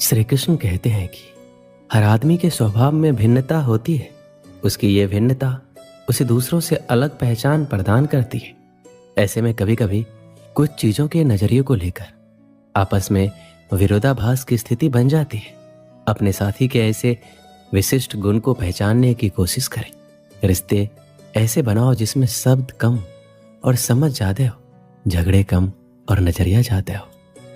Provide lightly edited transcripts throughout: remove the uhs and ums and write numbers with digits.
श्री कृष्ण कहते हैं कि हर आदमी के स्वभाव में भिन्नता होती है। उसकी ये भिन्नता उसे दूसरों से अलग पहचान प्रदान करती है। ऐसे में कभी कभी कुछ चीजों के नजरिए को लेकर आपस में विरोधाभास की स्थिति बन जाती है। अपने साथी के ऐसे विशिष्ट गुण को पहचानने की कोशिश करें। रिश्ते ऐसे बनाओ जिसमें शब्द कम और समझ ज्यादा हो, झगड़े कम और नजरिया ज्यादा हो।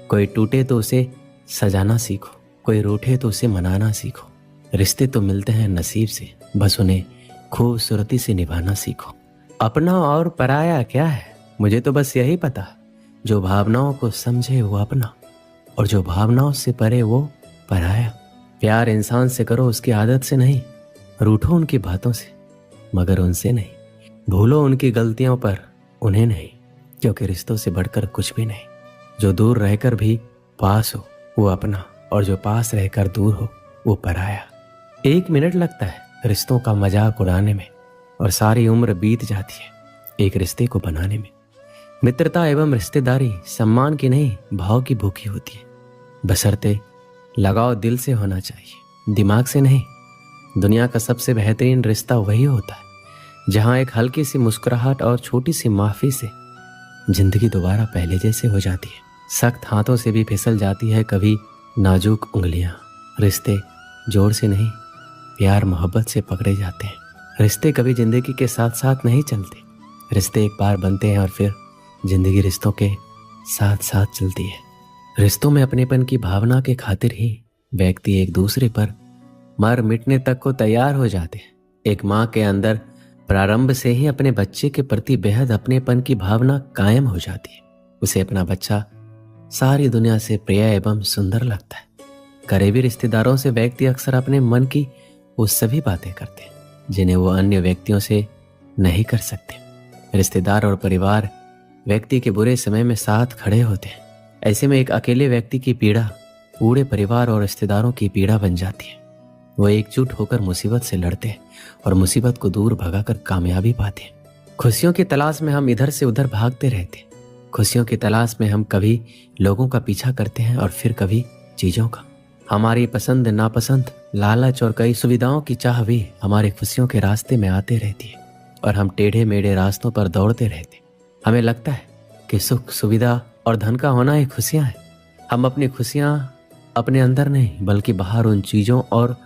कोई टूटे तो उसे सजाना सीखो, कोई रूठे तो उसे मनाना सीखो। रिश्ते तो मिलते हैं नसीब से, बस उन्हें खूबसूरती से निभाना सीखो। अपना और पराया क्या है, मुझे तो बस यही पता। जो भावनाओं को समझे वो अपना, और जो भावनाओं से परे वो पराया। प्यार इंसान से करो उसकी आदत से नहीं, रूठो उनकी बातों से मगर उनसे नहीं। भूलो उनकी गलतियों पर उन्हें नहीं, क्योंकि रिश्तों से बढ़कर कुछ भी नहीं। जो दूर रहकर भी पास हो वो अपना, और जो पास रहकर दूर हो वो पराया। 1 मिनट लगता है रिश्तों का मजाक उड़ाने में, और सारी उम्र बीत जाती है एक रिश्ते को बनाने में। मित्रता एवं रिश्तेदारी सम्मान की नहीं, भाव की भूखी होती है। बशर्ते लगाव दिल से होना चाहिए, दिमाग से नहीं। दुनिया का सबसे बेहतरीन रिश्ता वही होता है जहां एक हल्की सी मुस्कुराहट और छोटी सी माफी से जिंदगी दोबारा पहले जैसे हो जाती है। सख्त हाथों से भी फिसल जाती है कभी नाजुक उंगलियां। रिश्ते जोर से नहीं, प्यार मोहब्बत से पकड़े जाते हैं। रिश्ते कभी जिंदगी के साथ साथ नहीं चलते। रिश्ते एक बार बनते हैं और फिर जिंदगी रिश्तों के साथ साथ चलती है। रिश्तों में अपनेपन की भावना के खातिर ही व्यक्ति एक दूसरे पर मर मिटने तक को तैयार हो जाते हैं। एक माँ के अंदर प्रारंभ से ही अपने बच्चे के प्रति बेहद अपनेपन की भावना कायम हो जाती है। उसे अपना बच्चा सारी दुनिया से प्रिय एवं सुंदर लगता है। करीबी रिश्तेदारों से व्यक्ति अक्सर अपने मन की वो सभी बातें करते हैं जिन्हें वो अन्य व्यक्तियों से नहीं कर सकते। रिश्तेदार और परिवार व्यक्ति के बुरे समय में साथ खड़े होते हैं। ऐसे में एक अकेले व्यक्ति की पीड़ा पूरे परिवार और रिश्तेदारों की पीड़ा बन जाती है। वो एकजुट होकर मुसीबत से लड़ते हैं और मुसीबत को दूर भगाकर कामयाबी पाते हैं। खुशियों की तलाश में हम इधर से उधर भागते रहते हैं। खुशियों की तलाश में हम कभी लोगों का पीछा करते हैं और फिर कभी चीजों का। हमारी पसंद नापसंद, लालच और कई सुविधाओं की चाह भी हमारी खुशियों के रास्ते में आते रहती है, और हम टेढ़े मेढ़े रास्तों पर दौड़ते रहते हैं। हमें लगता है कि सुख, सुविधा और धन का होना ही खुशियां हैं। हम अपनी खुशियां अपने अंदर नहीं बल्कि बाहर उन चीजों और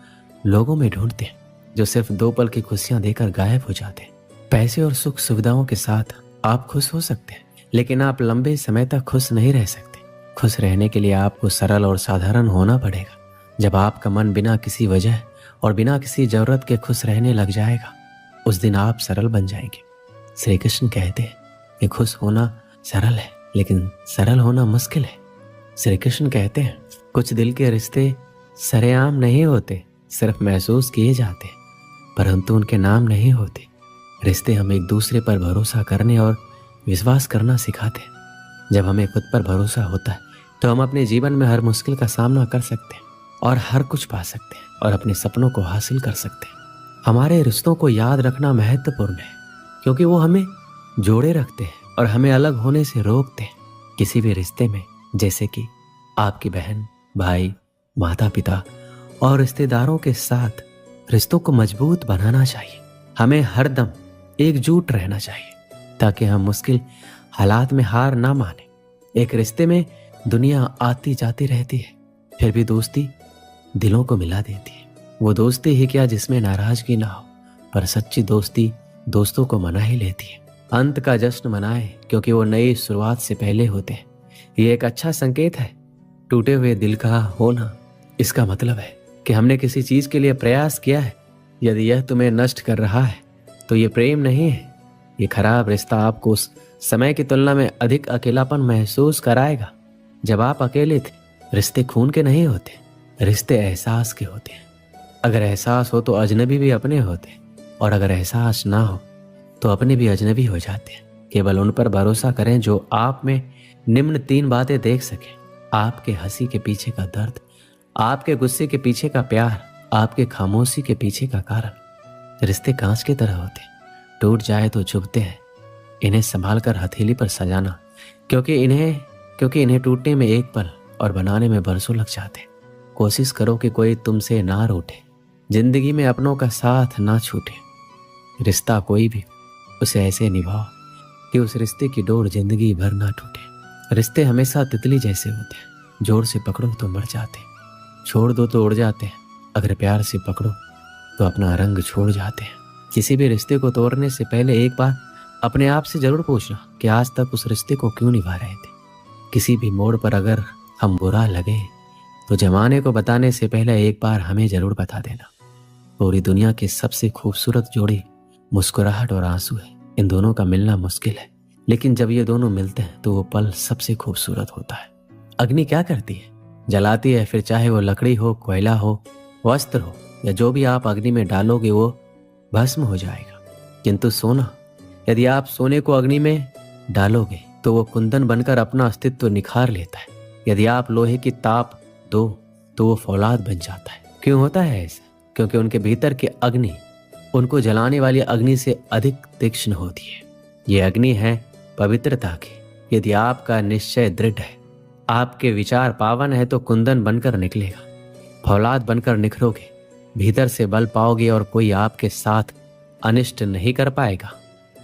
लोगों में ढूंढते हैं जो सिर्फ 2 पल की खुशियां देकर गायब हो जाते हैं। पैसे और सुख सुविधाओं के साथ आप खुश हो सकते हैं, लेकिन आप लंबे समय तक खुश नहीं रह सकते। खुश रहने के लिए आपको सरल और साधारण होना पड़ेगा। जब आपका मन बिना किसी वजह और बिना किसी जरूरत के खुश रहने लग जाएगा, उस दिन आप सरल बन जाएंगे। श्री कृष्ण कहते हैं कि खुश होना सरल है, लेकिन सरल होना मुश्किल है। श्री कृष्ण कहते हैं कुछ दिल के रिश्ते सरेआम नहीं होते, सिर्फ महसूस किए जाते, परंतु उनके नाम नहीं होते। रिश्ते हम एक दूसरे पर भरोसा करने और विश्वास करना सिखाते हैं। जब हमें खुद पर भरोसा होता है तो हम अपने जीवन में हर मुश्किल का सामना कर सकते हैं और हर कुछ पा सकते हैं और अपने सपनों को हासिल कर सकते हैं। हमारे रिश्तों को याद रखना महत्वपूर्ण है, क्योंकि वो हमें जोड़े रखते हैं और हमें अलग होने से रोकते हैं। किसी भी रिश्ते में, जैसे कि आपकी बहन, भाई, माता पिता और रिश्तेदारों के साथ, रिश्तों को मजबूत बनाना चाहिए। हमें हरदम एकजुट रहना चाहिए ताकि हम मुश्किल हालात में हार ना माने। एक रिश्ते में दुनिया आती जाती रहती है, फिर भी दोस्ती दिलों को मिला देती है। वो दोस्ती ही क्या जिसमें नाराजगी ना हो, पर सच्ची दोस्ती दोस्तों को मना ही लेती है। अंत का जश्न मनाए, क्योंकि वो नई शुरुआत से पहले होते हैं। ये एक अच्छा संकेत है। टूटे हुए दिल का होना, इसका मतलब है कि हमने किसी चीज के लिए प्रयास किया है। यदि यह तुम्हें नष्ट कर रहा है तो ये प्रेम नहीं है। ये खराब रिश्ता आपको उस समय की तुलना में अधिक अकेलापन महसूस कराएगा जब आप अकेले थे। रिश्ते खून के नहीं होते, रिश्ते एहसास के होते हैं। अगर एहसास हो तो अजनबी भी अपने होते हैं, और अगर एहसास ना हो तो अपने भी अजनबी हो जाते हैं। केवल उन पर भरोसा करें जो आप में निम्न 3 बातें देख सके: आपके हंसी के पीछे का दर्द, आपके गुस्से के पीछे का प्यार, आपके खामोशी के पीछे का कारण। रिश्ते कांच की तरह होते हैं, टूट जाए तो चुभते हैं। इन्हें संभाल कर हथेली पर सजाना, क्योंकि इन्हें टूटने में 1 पल और बनाने में बरसों लग जाते हैं। कोशिश करो कि कोई तुमसे ना रूठे, जिंदगी में अपनों का साथ ना छूटे। रिश्ता कोई भी उसे ऐसे निभाओ कि उस रिश्ते की डोर जिंदगी भर ना टूटे। रिश्ते हमेशा तितली जैसे होते हैं, जोर से पकड़ो तो मर जाते, छोड़ दो तो उड़ जाते हैं। अगर प्यार से पकड़ो तो अपना रंग छोड़ जाते हैं। किसी भी रिश्ते को तोड़ने से पहले एक बार अपने आप से जरूर पूछना कि आज तक उस रिश्ते को क्यों निभा रहे थे। किसी भी मोड़ पर अगर हम बुरा लगे तो जमाने को बताने से पहले एक बार हमें जरूर बता देना। पूरी दुनिया की सबसे खूबसूरत जोड़ी मुस्कुराहट और आंसू है। इन दोनों का मिलना मुश्किल है, लेकिन जब ये दोनों मिलते हैं तो वो पल सबसे खूबसूरत होता है। अग्नि क्या करती है? जलाती है, फिर चाहे वो लकड़ी हो, कोयला हो, वस्त्र हो या जो भी आप अग्नि में डालोगे वो भस्म हो जाएगा। किंतु सोना, यदि आप सोने को अग्नि में डालोगे तो वो कुंदन बनकर अपना अस्तित्व निखार लेता है। यदि आप लोहे की ताप दो तो वो फौलाद बन जाता है। क्यों होता है ऐसा? क्योंकि उनके भीतर की अग्नि उनको जलाने वाली अग्नि से अधिक तीक्ष्ण होती है। ये अग्नि है पवित्रता की। यदि आपका निश्चय दृढ़ है, आपके विचार पावन है तो कुंदन बनकर निकलेगा, फौलाद बनकर निखरोगे, भीतर से बल पाओगे और कोई आपके साथ अनिष्ट नहीं कर पाएगा।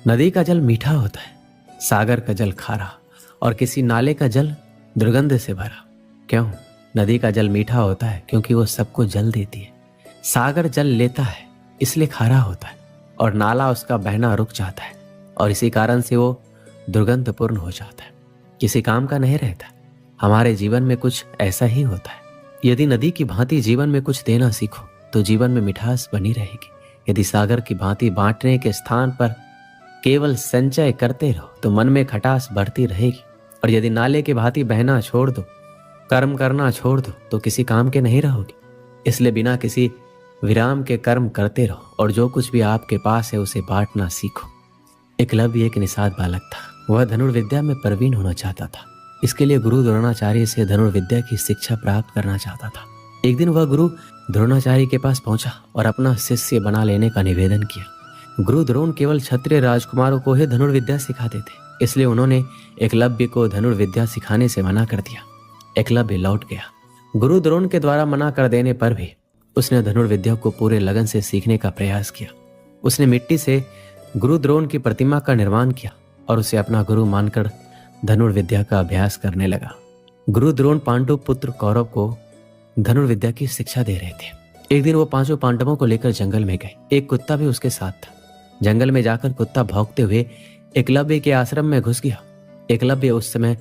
नदी का जल मीठा होता है, सागर का जल खारा और किसी नाले का जल दुर्गंध से भरा। क्यों? नदी का जल मीठा होता है क्योंकि वो सबको जल देती है। सागर जल लेता है इसलिए खारा होता है और नाला उसका बहना रुक जाता है और इसी कारण से वो दुर्गंधपूर्ण हो जाता है, किसी काम का नहीं रहता। हमारे जीवन में कुछ ऐसा ही होता है। यदि नदी की भांति जीवन में कुछ देना सीखो तो जीवन में मिठास बनी रहेगी। यदि सागर की भांति बांटने के स्थान पर केवल संचय करते रहो तो मन में खटास बढ़ती रहेगी। और यदि नाले की भांति बहना छोड़ दो, कर्म करना छोड़ दो तो किसी काम के नहीं रहोगे। इसलिए बिना किसी विराम के कर्म करते रहो और जो कुछ भी आपके पास है उसे बांटना सीखो। एकलव्य एक निषाद बालक था। वह धनुर्विद्या में प्रवीण होना चाहता था। इसके लिए गुरु द्रोणाचार्य से धनुर्विद्या की शिक्षा प्राप्त करना चाहता था। एक दिन वह गुरु द्रोणाचार्य के पास पहुंचा और अपना शिष्य बना लेने का निवेदन किया। गुरु द्रोण केवल क्षत्रिय राजकुमारों को ही धनुर्विद्या सिखाते थे, इसलिए उन्होंने एकलव्य को धनुर्विद्या सिखाने से मना कर दिया। एकलव्य लौट गया। गुरु द्रोण के द्वारा मना कर देने पर भी उसने धनुर्विद्या को पूरे लगन से सीखने का प्रयास किया। उसने मिट्टी से गुरु द्रोण की प्रतिमा का निर्माण किया और उसे अपना गुरु मानकर धनुर्विद्या का अभ्यास करने लगा। गुरु द्रोण पांडु पुत्र कौरव को धनुर्विद्या की शिक्षा दे रहे थे। एक दिन वो पांचों पांडवों को लेकर जंगल में गए। एक कुत्ता भी उसके साथ था। जंगल में जाकर कुत्ता भौंकते हुए एकलव्य के आश्रम में घुस गया। एकलव्य उस समय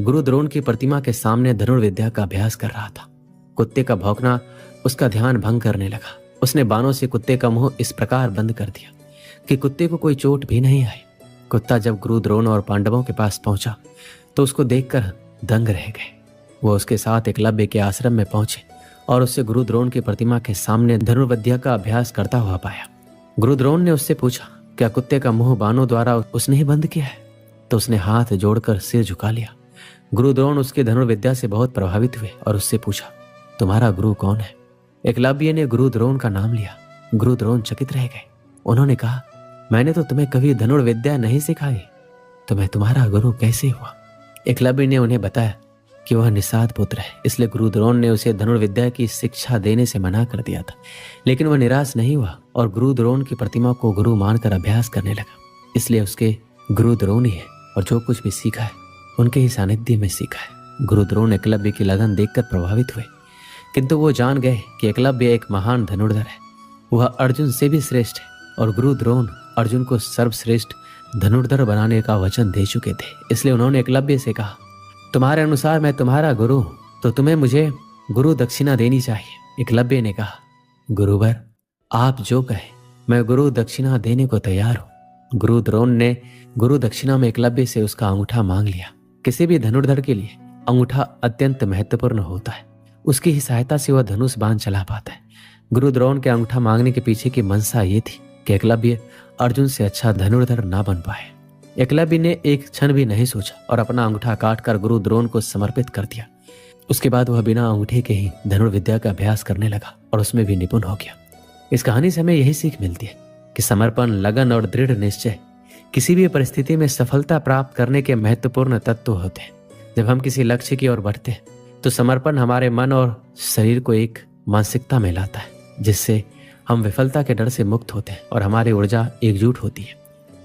गुरु द्रोण की प्रतिमा के सामने धनुर्विद्या का अभ्यास कर रहा था। कुत्ते का भौंकना उसका ध्यान भंग करने लगा। उसने बाणों से कुत्ते का मुंह इस प्रकार बंद कर दिया कि कुत्ते को कोई चोट भी नहीं आई। कुत्ता जब गुरु द्रोण और पांडवों के पास पहुंचा तो उसको देखकर दंग रह गए। वो उसके साथ एकलव्य के आश्रम में पहुंचे और उससे गुरु द्रोण की प्रतिमा के सामने धनुर्विद्या का अभ्यास करता हुआ पाया। गुरु द्रोण ने उससे पूछा, क्या कुत्ते का मुंह बाणों द्वारा उसने ही बंद किया है? तो उसने हाथ जोड़कर सिर झुका लिया। गुरु द्रोण उसकी धनुर्विद्या से बहुत प्रभावित हुए और उससे पूछा, तुम्हारा गुरु कौन है? एकलव्य ने गुरु द्रोण का नाम लिया। गुरु द्रोण चकित रह गए। उन्होंने कहा, मैंने तो तुम्हें कभी धनुर्विद्या नहीं सिखाई, तो मैं तुम्हारा गुरु कैसे हुआ? एकलव्य ने उन्हें बताया कि वह निषाद पुत्र है, इसलिए गुरु द्रोण ने उसे धनुर्विद्या की शिक्षा देने से मना कर दिया था। लेकिन वह निराश नहीं हुआ और गुरु द्रोण की प्रतिमा को गुरु मानकर अभ्यास करने लगा। इसलिए उसके गुरु द्रोण ही है और जो कुछ भी सीखा है उनके ही सानिध्य में सीखा है। गुरु द्रोण एकलव्य की लगन देखकर प्रभावित हुए, किंतु वो जान गए कि एकलव्य एक महान धनुर्धर है। वह अर्जुन से भी श्रेष्ठ है और गुरु द्रोण अर्जुन को सर्वश्रेष्ठ धनुर्धर बनाने का वचन दे चुके थे। इसलिए उन्होंने एकलव्य से कहा, तुम्हारे अनुसार मैं तुम्हारा गुरु हूं, तो तुम्हें मुझे गुरु दक्षिणा देनी चाहिए। एकलव्य ने कहा, गुरुवर आप जो कहें, मैं गुरु दक्षिणा देने को तैयार हूं। गुरु द्रोण ने गुरु दक्षिणा में एकलव्य से उसका अंगूठा मांग लिया। किसी भी धनुर्धर के लिए अंगूठा अत्यंत महत्वपूर्ण होता है। उसकी ही सहायता से वह धनुष बाण चला पाता है। गुरु द्रोण के अंगूठा मांगने के पीछे की मंशा ये थी कि एकलव्य अर्जुन से अच्छा धनुर्धर ना बन पाए। एकलव्य ने एक क्षण भी नहीं सोचा और अपना अंगूठा काटकर गुरु द्रोण को समर्पित कर दिया। उसके बाद वह बिना अंगूठे के ही धनुर्विद्या का अभ्यास करने लगा और उसमें भी निपुण हो गया। इस कहानी से हमें यही सीख मिलती है कि समर्पण, लगन और दृढ़ निश्चय किसी भी परिस्थिति में सफलता प्राप्त करने के महत्वपूर्ण तत्व होते हैं। जब हम किसी लक्ष्य की ओर बढ़ते हैं तो समर्पण हमारे मन और शरीर को एक मानसिकता में लाता है, जिससे हम विफलता के डर से मुक्त होते हैं और हमारी ऊर्जा एकजुट होती है।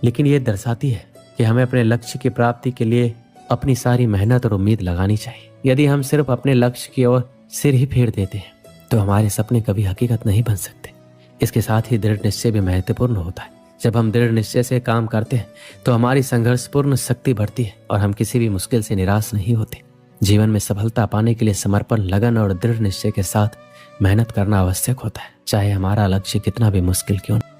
लेकिन ये दर्शाती है कि हमें अपने लक्ष्य की प्राप्ति के लिए अपनी सारी मेहनत और उम्मीद लगानी चाहिए। यदि हम सिर्फ अपने लक्ष्य की ओर सिर ही फेर देते हैं तो हमारे सपने कभी हकीकत नहीं बन सकते। इसके साथ ही दृढ़ निश्चय भी महत्वपूर्ण होता है। जब हम दृढ़ निश्चय से काम करते हैं तो हमारी संघर्षपूर्ण शक्ति बढ़ती है और हम किसी भी मुश्किल से निराश नहीं होते। जीवन में सफलता पाने के लिए समर्पण, लगन और दृढ़ निश्चय के साथ मेहनत करना आवश्यक होता है, चाहे हमारा लक्ष्य कितना भी मुश्किल क्यों न हो।